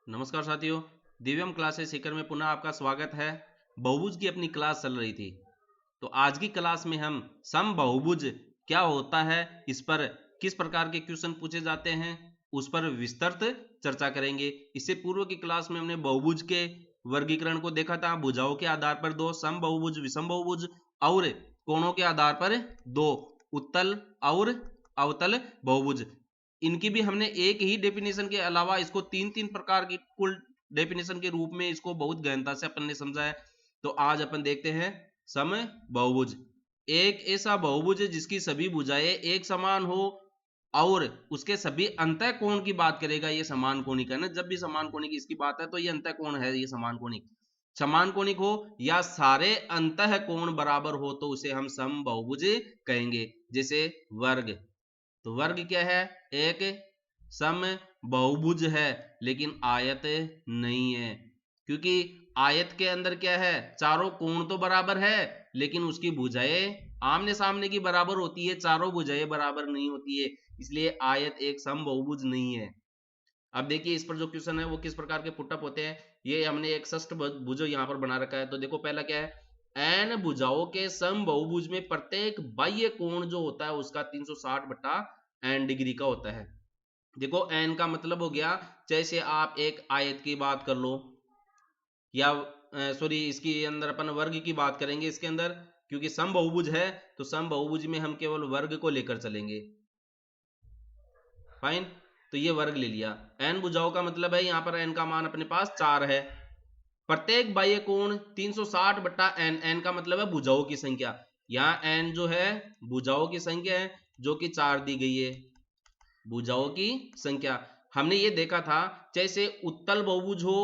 नमस्कार साथियों, दिव्यम क्लासेस सीकर में पुनः आपका स्वागत है। बहुभुज की अपनी क्लास चल रही थी, तो आज की क्लास में हम समबहुभुज क्या होता है, इस पर किस प्रकार के क्वेश्चन पूछे जाते हैं, उस पर विस्तृत चर्चा करेंगे। इससे पूर्व की क्लास में हमने बहुभुज के वर्गीकरण को देखा था। भुजाओं के आधार पर दो, समबहुभुज, विषमबहुभुज और कोणों के आधार पर दो, उत्तल और अवतल बहुभुज। इनकी भी हमने एक ही डेफिनेशन के अलावा इसको तीन तीन प्रकार की कुल डेफिनेशन के रूप में इसको बहुत गहनता से अपन ने समझा है। तो आज अपन देखते हैं सम बहुभुज। एक ऐसा बहुभुज जिसकी सभी भुजाएं एक समान हो और उसके सभी अंतः कोण की बात करेगा। ये समान कोणिक है ना, जब भी समान कोणिक इसकी बात है तो ये अंतः कोण है, ये समान कोणिक। समान कोणिक हो या सारे अंतः कोण बराबर हो तो उसे हम सम बहुभुज कहेंगे। जैसे वर्ग, तो वर्ग क्या है? एक सम बहुभुज है लेकिन आयत नहीं है, क्योंकि आयत के अंदर क्या है, चारों कोण तो बराबर है लेकिन उसकी भुजाएं आमने सामने की बराबर होती है, चारों भुजाएं बराबर नहीं होती है, इसलिए आयत एक सम बहुभुज नहीं है। अब देखिए इस पर जो क्वेश्चन है वो किस प्रकार के पुटअप होते हैं। ये हमने एक षष्ठ भुज यहाँ पर बना रखा है। तो देखो पहला क्या है, एन भुजाओं के सम बहुभुज में प्रत्येक बाह्य कोण जो होता है उसका 360 बटा एन डिग्री का होता है। देखो एन का मतलब हो गया, जैसे आप एक आयत की बात कर लो, या सॉरी इसके अंदर अपन वर्ग की बात करेंगे इसके अंदर, क्योंकि सम बहुभुज है तो सम बहुभुज में हम केवल वर्ग को लेकर चलेंगे। फाइन, तो ये वर्ग ले लिया। एन भुजाओं का मतलब है यहाँ पर एन का मान अपने पास 4 है। प्रत्येक बाह्य कोण 360 बट्टा एन, एन का मतलब है भुजाओं की संख्या। यहाँ एन जो है भुजाओं की संख्या है जो कि 4 दी गई है, भुजाओं की संख्या। हमने ये देखा था जैसे उत्तल बहुभुज हो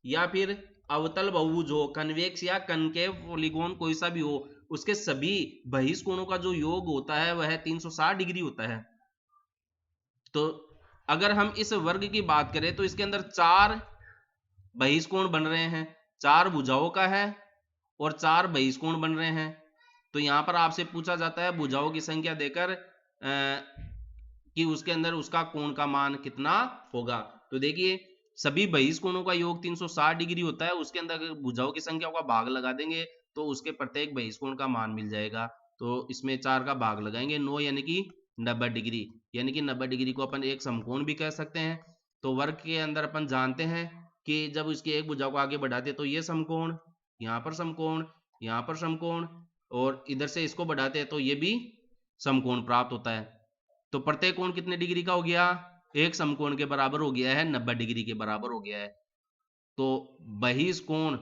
या फिर अवतल बहुभुज हो, कन्वेक्स या कनकेव पॉलीगॉन कोई सा भी हो, उसके सभी बहिष्कोणों का जो योग होता है वह 360 डिग्री होता है। तो अगर हम इस वर्ग की बात करें तो इसके अंदर 4 बहिष्कोण बन रहे हैं, 4 भुजाओं का है और 4 बहिष्कोण बन रहे हैं। तो यहां पर आपसे पूछा जाता है भुजाओं की संख्या देकर कि उसके अंदर उसका कोण का मान कितना होगा। तो देखिए सभी बहिष्कोणों का योग 360 डिग्री होता है, उसके अंदर भुजाओं की संख्या का भाग लगा देंगे तो उसके प्रत्येक बहिष्कोण का मान मिल जाएगा। तो इसमें 4 का भाग लगाएंगे, 9 यानी कि 90 डिग्री, यानी कि 90 डिग्री को अपन एक समकोण भी कह सकते हैं। तो वर्ग के अंदर अपन जानते हैं कि जब इसकी एक भुजा को आगे बढ़ाते तो ये समकोण, यहाँ पर समकोण, यहाँ पर समकोण, और इधर से इसको बढ़ाते हैं तो ये भी समकोण प्राप्त होता है। तो प्रत्येक कोण कितने डिग्री का हो गया? एक समकोण के बराबर हो गया है, 90 डिग्री के बराबर हो गया है। तो बहिष्कोण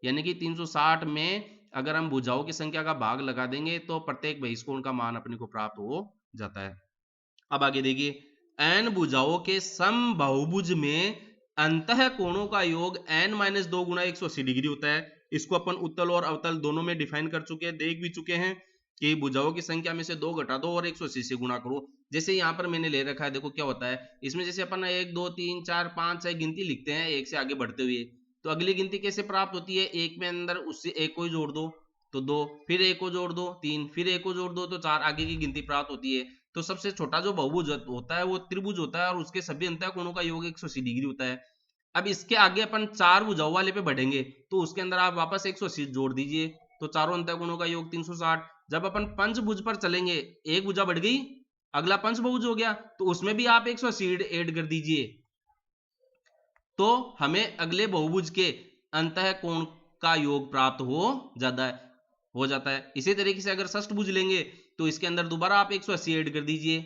यानी कि 360 में अगर हम भुजाओं की संख्या का भाग लगा देंगे तो प्रत्येक बहिष्कोण का मान अपने को प्राप्त हो जाता है। अब आगे देखिए, एन भुजाओं के समबहुभुज में अंतः कोणों का योग n-2 गुना 180 डिग्री होता है। इसको अपन उत्तल और अवतल दोनों में डिफाइन कर चुके हैं, देख भी चुके हैं कि भुजाओं की संख्या में से 2 घटा दो और 180 से गुणा करो। जैसे यहाँ पर मैंने ले रखा है, देखो क्या होता है इसमें, जैसे अपन 1 2 3 4 5 6 गिनती लिखते हैं एक से आगे बढ़ते हुए, तो अगली गिनती कैसे प्राप्त होती है? एक में अंदर उससे एक को जोड़ दो तो 2, फिर एक को जोड़ दो 3, फिर एक को जोड़ दो तो 4, आगे की गिनती प्राप्त होती है। तो सबसे छोटा जो बहुभुज होता है वो त्रिभुज होता है और उसके सभी अंतः कोणों का योग 180 डिग्री होता है। अब इसके आगे अपन 4 भुजाओं वाले पे बढ़ेंगे तो उसके अंदर आप वापस 180 जोड़ दीजिए तो चारों अंतः कोणों का योग 360। जब अपन पंचभुज पर चलेंगे, एक भुजा बढ़ गई, अगला पंचभुज हो गया तो उसमें भी आप 180 ऐड कर दीजिए, तो हमें अगले बहुभुज के अंतः कोण का योग प्राप्त हो जाता है। इसी तरीके से अगर षष्ठभुज लेंगे तो इसके अंदर दोबारा आप 180 ऐड कर दीजिए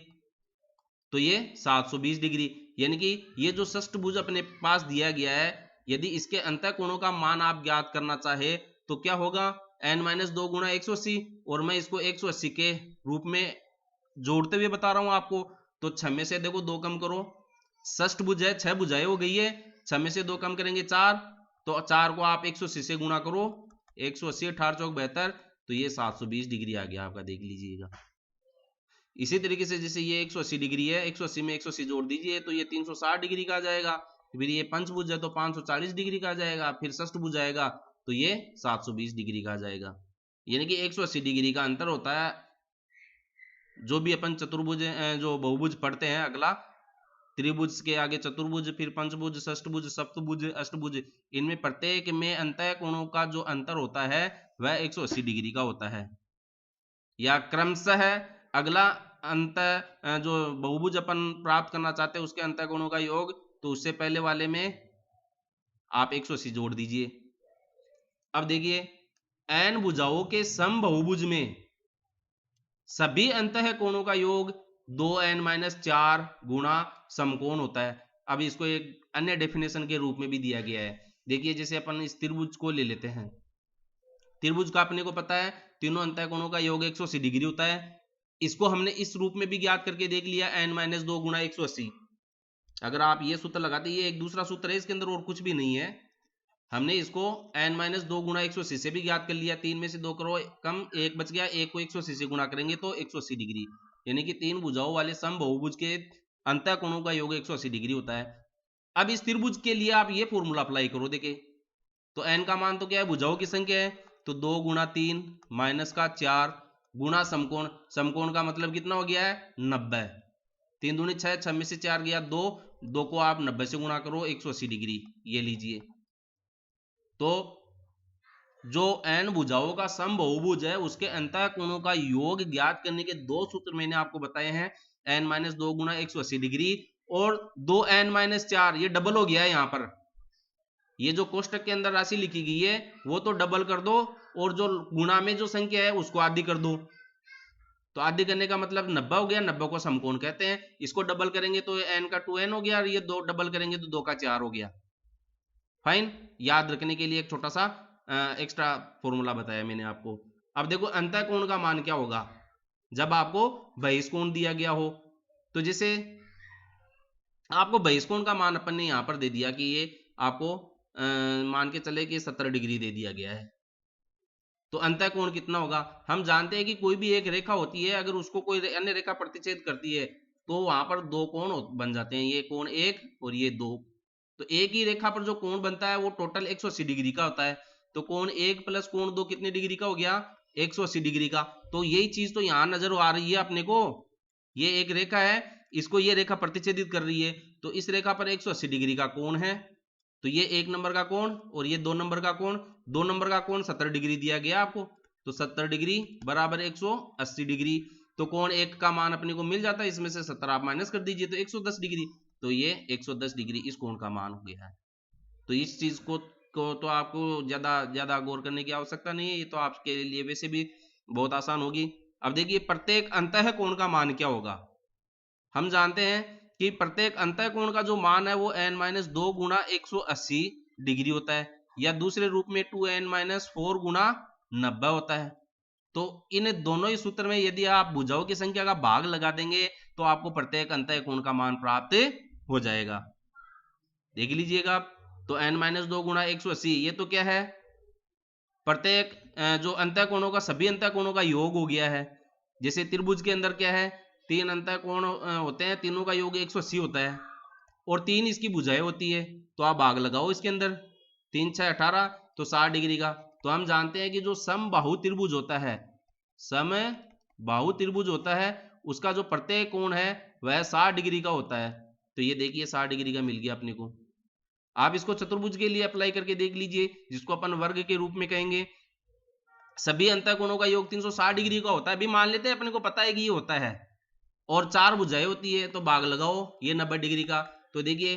तो ये 720 डिग्री, यानी कि ये जो षष्ठभुज अपने पास दिया गया है, यदि इसके अंतः कोणों का मान आप ज्ञात करना चाहे तो क्या होगा, n-2 गुना 180, और मैं इसको 180 के रूप में जोड़ते हुए बता रहा हूं आपको। तो 6 में से देखो 2 कम करो, षष्ठभुज है 6 भुजाएं हो गई है, 6 में से 2 कम करेंगे 4, तो 4 को आप 180 से गुणा करो, 180 18 चौक 72, तो ये 720 डिग्री आ गया आपका, देख लीजिएगा। इसी तरीके से जैसे ये 180 डिग्री है, 180 में 180 जोड़ दीजिए तो ये 360 डिग्री का आ जाएगा, फिर ये पंचभुज है तो 540 डिग्री का आ जाएगा, फिर षष्ठभुज आएगा तो ये 720 डिग्री का आ जाएगा। यानी कि 180 डिग्री का अंतर होता है जो भी अपन चतुर्भुज जो बहुभुज पढ़ते हैं। अगला त्रिभुज के आगे चतुर्भुज, फिर पंचभुज, षष्ठभुज, सप्तभुज, अष्टभुज, इनमें प्रत्येक में अंतः कोणों का जो अंतर होता है वह 180 डिग्री का होता है। या क्रमशः अगला अंतः जो बहुभुज अपन प्राप्त करना चाहते हैं उसके अंतः कोणों का योग, तो उससे पहले वाले में आप 180 जोड़ दीजिए। अब देखिए n भुजाओं के समबाहुभुज में सभी अंतः कोणों का योग 2n-4 गुणा समकोण होता है। अब इसको एक अन्य डेफिनेशन के रूप में भी दिया गया है। देखिए जैसे अपन इस त्रिभुज को ले लेते हैं, त्रिभुज का अपने को पता है तीनों अंतः कोणों का योग 180 डिग्री होता है। इसको हमने इस रूप में भी ज्ञात करके देख लिया n-2 गुणा 180। अगर आप ये सूत्र लगाते, ये एक दूसरा सूत्र है इसके अंदर और कुछ भी नहीं है, हमने इसको n-2 गुणा 180 से भी ज्ञात कर लिया। 3 में से 2 करो कम, 1 बच गया, 1 को 180 से गुणा करेंगे तो 180 डिग्री, यानी कि 3 भुजाओं वाले समबाहुभुज के अंतः कोणों का योग 180 डिग्री होता है। अब इस त्रिभुज के लिए आप ये फॉर्मूला अप्लाई करो, देखिए तो n का मान तो क्या है, भुजाओं की संख्या है, तो 2 गुणा 3 माइनस का 4 गुणा समकोण, समकोण का मतलब कितना हो गया है 90, 3 दूनी 6, 6 में से 4 गया 2, 2 को आप 90 से गुणा करो 180 डिग्री, ये लीजिए। तो जो n भुजाओं का समबाहुभुज है उसके अंतः कोणों का योग ज्ञात करने के दो सूत्र मैंने आपको बताए हैं, n-2 गुणा 180 डिग्री और 2n-4, ये डबल हो गया है। यहाँ पर ये जो कोष्टक के अंदर राशि लिखी गई है वो तो डबल कर दो, और जो गुणा में जो संख्या है उसको आधी कर दो, तो आधी करने का मतलब 90 हो गया, 90 को समकोण कहते हैं। इसको डबल करेंगे तो n का 2n हो गया, और ये 2 डबल करेंगे तो 2 का 4 हो गया। फाइन, याद रखने के लिए एक छोटा सा एक्स्ट्रा फॉर्मूला बताया मैंने आपको। अब देखो अंतः कोण का मान क्या होगा जब आपको बहिष्कोण दिया गया हो। तो जैसे आपको बहिष्कोण का मान अपन ने यहां पर दे दिया कि ये आपको मान के चले कि 70 डिग्री दे दिया गया है, तो अंतः कोण कितना होगा। हम जानते हैं कि कोई भी एक रेखा होती है, अगर उसको कोई अन्य रेखा प्रतिच्छेद करती है तो वहां पर दो कोण बन जाते हैं, ये कोण 1 और ये 2। तो एक ही रेखा पर जो कोण बनता है वो टोटल 180 डिग्री का होता है। तो कोण 1 प्लस कोण 2 कितने डिग्री का हो गया, 180 डिग्री का। तो यही चीज तो यहां नजर आ रही है अपने को, ये एक रेखा है, इसको ये रेखा प्रतिच्छेदित कर रही है, तो इस रेखा पर 180 डिग्री का कोण है। तो ये 1 नंबर का कोण और ये 2 नंबर का कोण, 2 नंबर का कोण 70 डिग्री दिया गया आपको, तो 70 डिग्री बराबर 180 डिग्री। तो कोण 1 का मान अपने को मिल जाता है, इसमें से 70 आप माइनस कर दीजिए तो 110 डिग्री, तो ये 110 डिग्री इस कोण का मान हो गया है। तो इस चीज को तो आपको ज्यादा गौर करने की आवश्यकता नहीं है, ये तो आपके लिए वैसे भी बहुत आसान होगी। अब देखिए प्रत्येक अंतः कोण का मान क्या होगा। हम जानते हैं कि प्रत्येक अंतः कोण का जो मान है वो n-2 गुणा 180 डिग्री होता है, या दूसरे रूप में 2n-4 गुणा 90 होता है। तो इन दोनों ही सूत्र में यदि आप भुजाओं की संख्या का भाग लगा देंगे तो आपको प्रत्येक अंतः कोण का मान प्राप्त हो जाएगा। देख लीजिएगा आप, तो n-2 गुणा 180 ये तो क्या है, प्रत्येक जो अंतः कोणों का सभी अंतः कोणों का योग हो गया है। जैसे त्रिभुज के अंदर क्या है, 3 अंतः कोण होते हैं, तीनों का योग 180 होता है और 3 इसकी भुजाएं होती है, तो आप भाग लगाओ इसके अंदर, 3 6 18, तो 60 डिग्री का। तो हम जानते हैं कि जो समबाहु त्रिभुज होता है, समबाहु त्रिभुज होता है उसका जो प्रत्येक कोण है वह 60 डिग्री का होता है। तो ये देखिए 60 डिग्री का मिल गया अपने को। आप इसको चतुर्भुज के लिए अप्लाई करके देख लीजिए, जिसको अपन वर्ग के रूप में कहेंगे। सभी अंतः कोणों का योग 360 डिग्री का होता है, अभी मान लेते हैं अपने को पता है कि ये होता है, और 4 भुजाएं होती है, तो भाग लगाओ ये 90 डिग्री का। तो देखिए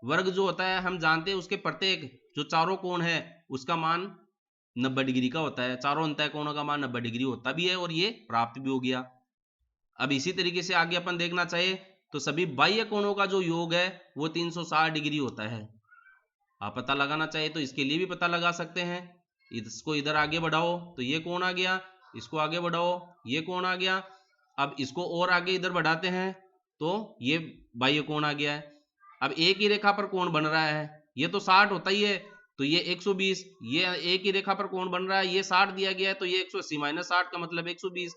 वर्ग जो होता है हम जानते हैं उसके प्रत्येक जो चारों कोण है उसका मान 90 डिग्री का होता है, चारों अंतः कोणों का मान 90 डिग्री होता भी है, और ये प्राप्त भी हो गया। अब इसी तरीके से आगे अपन देखना चाहिए तो सभी बाह्य कोणों का जो योग है वो 360 डिग्री होता है। आप पता लगाना चाहिए तो इसके लिए भी पता लगा सकते हैं। इसको इधर आगे बढ़ाओ तो ये कोण आ गया, इसको आगे बढ़ाओ ये कोण आ गया। अब इसको और आगे इधर बढ़ाते हैं तो ये बाह्य कोण आ गया है। अब एक ही रेखा पर कोण बन रहा है, ये तो 60 होता ही है, तो ये 120, ये एक ही रेखा पर कोण बन रहा है, ये 60 दिया गया है, तो ये 180 माइनस 60 का मतलब 120,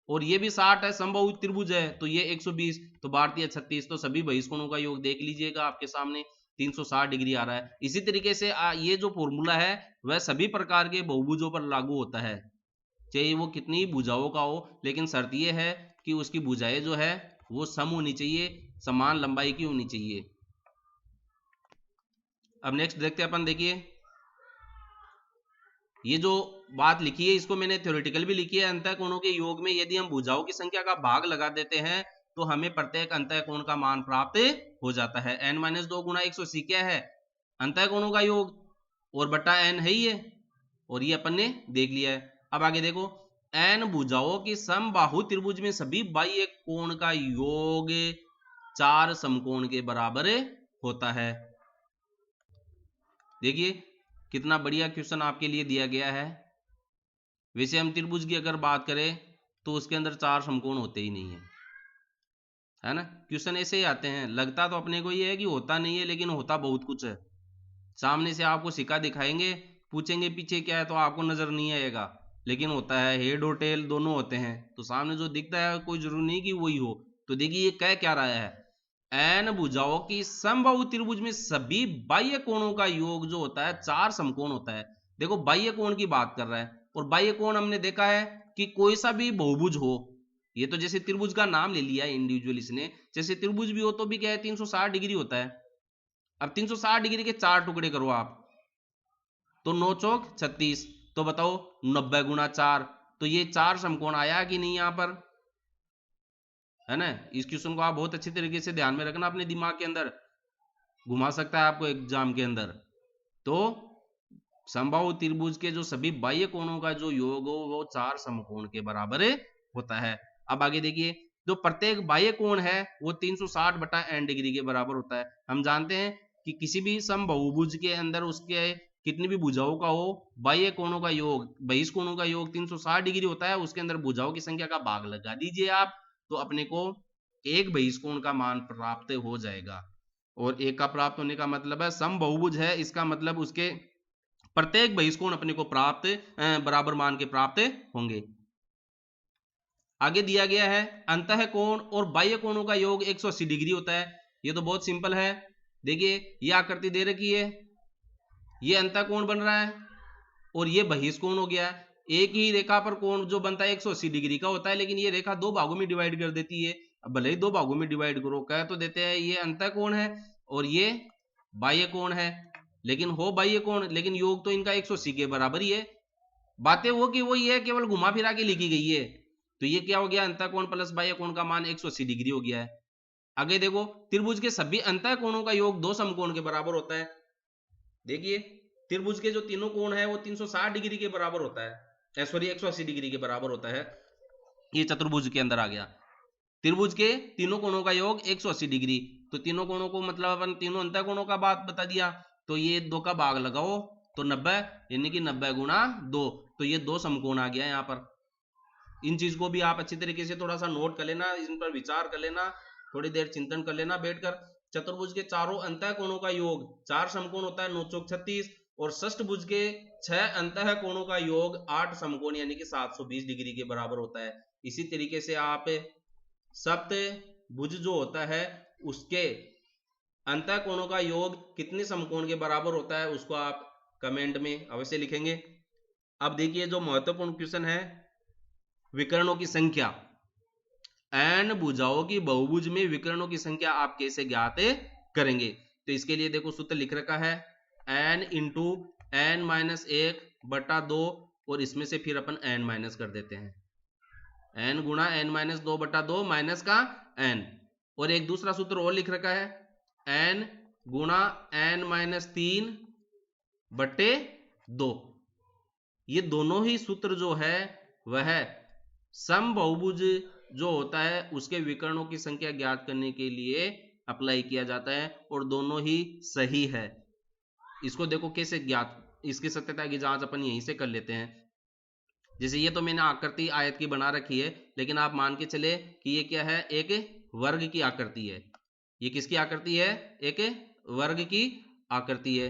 और ये भी 60 है, समबाहु त्रिभुज है, तो ये 120, तो भारतीय 36। तो सभी बहिष्कोणों का योग देख लीजिएगा आपके सामने 360 डिग्री आ रहा है। इसी तरीके से ये जो फॉर्मूला है वह सभी प्रकार के बहुभुजों पर लागू होता है, चाहे वो कितनी भुजाओं का हो, लेकिन शर्त ये है कि उसकी भुजाएं जो है वो सम होनी चाहिए, समान लंबाई की होनी चाहिए। अब नेक्स्ट देखते हैं अपन, देखिए ये जो बात लिखी है इसको मैंने थ्योरेटिकल भी लिखी है। अंतःकोणों के योग में यदि हम भुजाओं की संख्या का भाग लगा देते हैं तो हमें प्रत्येक अंतःकोण का मान प्राप्त हो जाता है। n-2 गुणा 180 क्या है? अंतःकोणों का योग, और बटा n है ही है, और ये अपन ने देख लिया है। अब आगे देखो, n भुजाओं की समबाहु त्रिभुज में सभी बाह्य कोण का योग 4 समकोण के बराबर होता है। देखिए कितना बढ़िया क्वेश्चन आपके लिए दिया गया है। वैसे हम त्रिभुज की अगर बात करें तो उसके अंदर 4 समकोण होते ही नहीं है ना। क्वेश्चन ऐसे ही आते हैं, लगता तो अपने को ये है कि होता नहीं है, लेकिन होता बहुत कुछ है। सामने से आपको सिक्का दिखाएंगे, पूछेंगे पीछे क्या है, तो आपको नजर नहीं आएगा, लेकिन होता है। हेड और टेल दोनों होते हैं, तो सामने जो दिखता है कोई जरूरी नहीं कि वही हो। तो देखिए ये कह क्या रहा है, n भुजाओं की समबाहु त्रिभुज में सभी बाह्य कोणों का योग जो होता है 4 समकोण होता है। देखो बाह्य कोण की बात कर रहा है, और बाह्य कोण हमने देखा है कि कोई सा भी बहुभुज हो, ये तो जैसे त्रिभुज का नाम ले लिया इंडिविजुअल इसने, जैसे त्रिभुज भी हो तो भी क्या है 360 डिग्री होता है। अब 360 डिग्री के 4 टुकड़े करो आप, तो 9 चौक 36, तो बताओ 90 गुणा 4, तो ये 4 समकोण आया कि नहीं यहां पर, है ना। इस क्वेश्चन को आप बहुत अच्छी तरीके से ध्यान में रखना, अपने दिमाग के अंदर घुमा सकता है आपको एग्जाम के अंदर। तो समबाहु त्रिभुज के जो सभी बाह्य कोणों का जो योग हो वो 4 समकोण के बराबर होता है। अब आगे देखिए, जो प्रत्येक बाह्य कोण है वो 360 बटा n डिग्री के बराबर होता है। हम जानते हैं कि किसी भी समबाहुभुज के अंदर उसके कितनी भी भुजाओं का हो, बाह्य कोणों का योग, बहिष कोणों का योग 360 डिग्री होता है। उसके अंदर भुजाओं की संख्या का भाग लगा दीजिए आप, तो अपने को एक बहिष कोण का मान प्राप्त हो जाएगा। और एक का प्राप्त होने का मतलब है समबाहुभुज है, इसका मतलब उसके प्रत्येक बहिष्कोण अपने को प्राप्त बराबर मान के प्राप्त होंगे। आगे दिया गया है अंतः कोण और बाह्य कोणों का योग 180 डिग्री होता है। ये तो बहुत सिंपल है। देखिए ये आकृति दे रखी है, ये अंतः कोण बन रहा है और ये बहिष्कोण हो गया। एक ही रेखा पर कोण जो बनता है 180 डिग्री का होता है, लेकिन ये रेखा दो भागों में डिवाइड कर देती है। अब भले ही दो भागों में डिवाइड करो, कह तो देते हैं ये अंतः कोण है और ये बाह्य कोण है, लेकिन हो बाह्य कोण, लेकिन योग तो इनका 180 के बराबर ही है। बातें वो की वही है, केवल घुमा फिरा के लिखी गई है। तो ये क्या हो गया, अंतः कोण प्लस बाह्य कोण का मान 180 डिग्री हो गया है। आगे देखो, त्रिभुज के सभी अंतः कोणों का योग 2 समकोण के बराबर होता है। देखिए त्रिभुज के जो तीनों कोण है वो 360 डिग्री के बराबर होता है, सॉरी 180 डिग्री के बराबर होता है। ये चतुर्भुज के अंदर आ गया। त्रिभुज के तीनों कोणों का योग 180 डिग्री, तो तीनों कोणों को मतलब अपन तीनों अंतः कोणों का बात बता दिया, तो ये 2 का भाग लगाओ तो 90, यानी कि 90 गुणा 2, तो ये 2 समकोण आ गया यहाँ पर। इन चीज को भी आप अच्छी तरीके से थोड़ा सा नोट कर लेना, इन पर विचार कर लेना, थोड़ी देर चिंतन कर लेना बैठकर। चतुर्भुज के चारों अंतः कोणों का योग 4 समकोण होता है, 9 चौक 36, और षष्ठभुज के 6 अंतः कोणों का योग 8 समकोण यानी कि 720 डिग्री के बराबर होता है। इसी तरीके से आप सप्तभुज जो होता है उसके अंतः कोणों का योग कितने समकोण के बराबर होता है उसको आप कमेंट में अवश्य लिखेंगे। अब देखिए जो महत्वपूर्ण क्वेश्चन है, विकर्णों की संख्या, n भुजाओं की बहुभुज में विकर्णों की संख्या आप कैसे ज्ञात करेंगे। तो इसके लिए देखो सूत्र लिख रखा है n इंटू n माइनस 1 बटा 2, और इसमें से फिर अपन n माइनस कर देते हैं, n गुणा n माइनस 2 बटा 2 माइनस का n, और एक दूसरा सूत्र और लिख रखा है n गुणा n माइनस 3 बटे 2। ये दोनों ही सूत्र जो है वह समबाहुभुज जो होता है उसके विकर्णों की संख्या ज्ञात करने के लिए अप्लाई किया जाता है, और दोनों ही सही है। इसको देखो कैसे ज्ञात, इसकी सत्यता की जांच अपन यहीं से कर लेते हैं। जैसे ये तो मैंने आकृति आयत की बना रखी है, लेकिन आप मान के चले कि ये क्या है, एक वर्ग की आकृति है। ये किसकी आकृति है, एक वर्ग की आकृति है।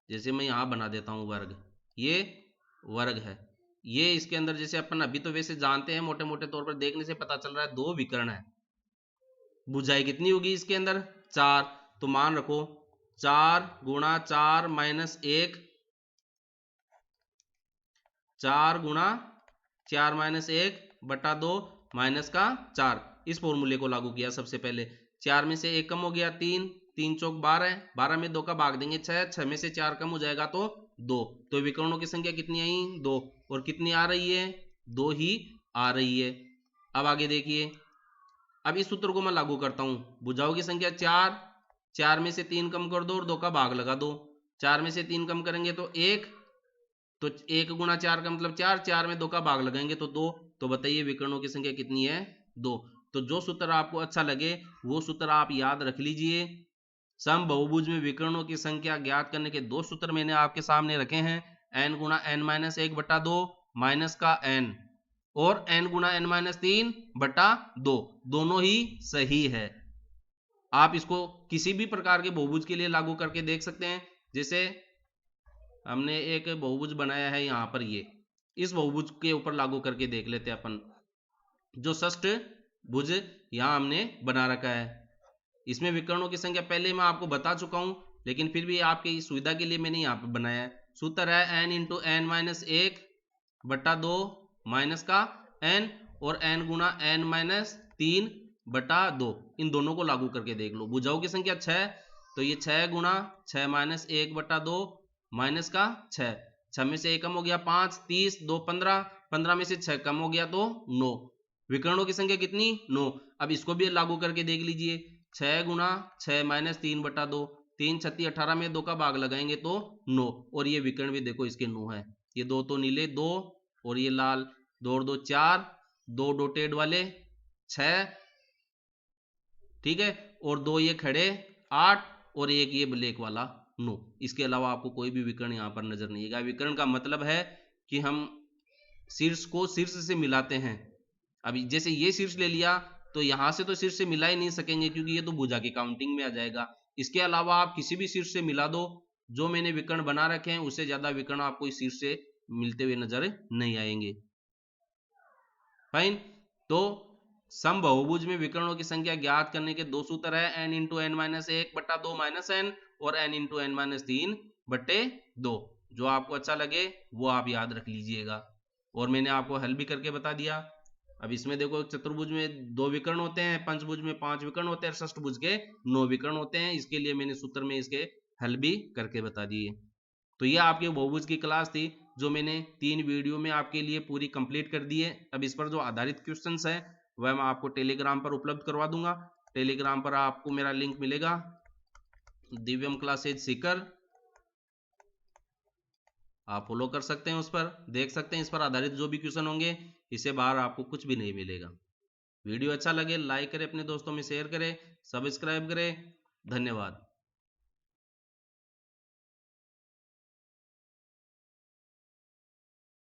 जैसे मैं यहां बना देता हूं वर्ग, ये वर्ग है। ये इसके अंदर जैसे अपन अभी तो वैसे जानते हैं, मोटे मोटे तौर पर देखने से पता चल रहा है 2 विकर्ण है। भुजाएं कितनी होगी इसके अंदर, 4, तो मान रखो 4 गुणा 4 माइनस 1, 4 गुणा 4 माइनस 1 बटा 2 माइनस का 4, इस फॉर्मूले को लागू किया सबसे पहले। 4 में से 1 कम हो गया 3, 3 चौक 12, 12 में 2 का भाग देंगे 6, 6 में से 4 कम हो जाएगा तो 2। तो विकर्णों की संख्या कितनी आई 2, और कितनी आ रही है 2 ही आ रही है। अब आगे देखिए, अब इस सूत्र को मैं लागू करता हूं। भुजाओं की संख्या 4, 4 में से 3 कम कर दो और 2 का भाग लगा दो। 4 में से 3 कम करेंगे तो 1, तो 1 गुना 4 का मतलब 4, 4 में 2 का भाग लगाएंगे तो 2। तो बताइए विकर्णों की संख्या कितनी है 2। तो जो सूत्र आपको अच्छा लगे वो सूत्र आप याद रख लीजिए। समबहुभुज में विकर्णों की संख्या ज्ञात करने के 2 सूत्र मैंने आपके सामने रखे हैं। n गुणा n माइनस 1/2 माइनस का n, और n गुणा n माइनस 3/2, दोनों ही सही है। आप इसको किसी भी प्रकार के बहुभुज के लिए लागू करके देख सकते हैं। जैसे हमने एक बहुभुज बनाया है यहाँ पर, ये इस बहुभुज के ऊपर लागू करके देख लेते हैं अपन। जो षष्ठ भुज यहाँ हमने बना रखा है, इसमें विकर्णों की संख्या पहले मैं आपको बता चुका हूं, लेकिन फिर भी आपकी सुविधा के लिए मैंने यहाँ पर बनाया है। सूत्र है n into n minus 1/2 minus का n, और n गुणा n माइनस 3/2, इन दोनों को लागू करके देख लो। भुजाओं की संख्या 6, तो ये 6 गुणा 6 माइनस 1/2 माइनस का 6, 6 में से 1 कम हो गया 5, 30, 2 15, 15 में से 6 कम हो गया तो 9। विकर्णों की संख्या कितनी 9। अब इसको भी लागू करके देख लीजिए। 6 गुणा 6 माइनस 3/2, 3 छत्ती 18 में 2 का भाग लगाएंगे तो 9, और ये विकर्ण भी देखो इसके 9 है। ये 2 तो नीले 2, और ये लाल 2 और 2 4, 2 डॉटेड वाले 6, ठीक है, और 2 ये खड़े 8, और एक ये ब्लैक वाला 9। इसके अलावा आपको कोई भी विकर्ण यहाँ पर नजर नहीं आएगा। विकर्ण का मतलब है कि हम शीर्ष को शीर्ष से मिलाते हैं। अभी जैसे ये शीर्ष ले लिया तो यहां से तो शीर्ष से मिला ही नहीं सकेंगे, क्योंकि ये तो भुजा की काउंटिंग में आ जाएगा। इसके अलावा आप किसी भी शीर्ष से मिला दो, जो मैंने विकर्ण बना रखे हैं उससे ज्यादा विकर्ण आपको इस शीर्ष से मिलते हुए नजर नहीं आएंगे। फाइन। तो समबहुभुज में विकर्णों की संख्या ज्ञात करने के 2 सूत्र है, n into n minus 1/2 minus n, और n इंटू n माइनस 3/2। जो आपको अच्छा लगे वो आप याद रख लीजिएगा, और मैंने आपको हल भी करके बता दिया। अब इसमें देखो, चतुर्भुज में 2 विकर्ण होते हैं, पंचभुज में 5 विकर्ण होते हैं, षष्ठभुज के 9 विकर्ण होते हैं। इसके लिए मैंने सूत्र में इसके हल भी करके बता दिए। तो ये आपके बहुभुज की क्लास थी, जो मैंने 3 वीडियो में आपके लिए पूरी कंप्लीट कर दी है। अब इस पर जो आधारित क्वेश्चंस है वह मैं आपको टेलीग्राम पर उपलब्ध करवा दूंगा। टेलीग्राम पर आपको मेरा लिंक मिलेगा, दिव्यम क्लासेज सीकर, आप फॉलो कर सकते हैं, उस पर देख सकते हैं। इस पर आधारित जो भी क्वेश्चन होंगे, इससे बाहर आपको कुछ भी नहीं मिलेगा। वीडियो अच्छा लगे लाइक करें, अपने दोस्तों में शेयर करें, सब्सक्राइब करें। धन्यवाद।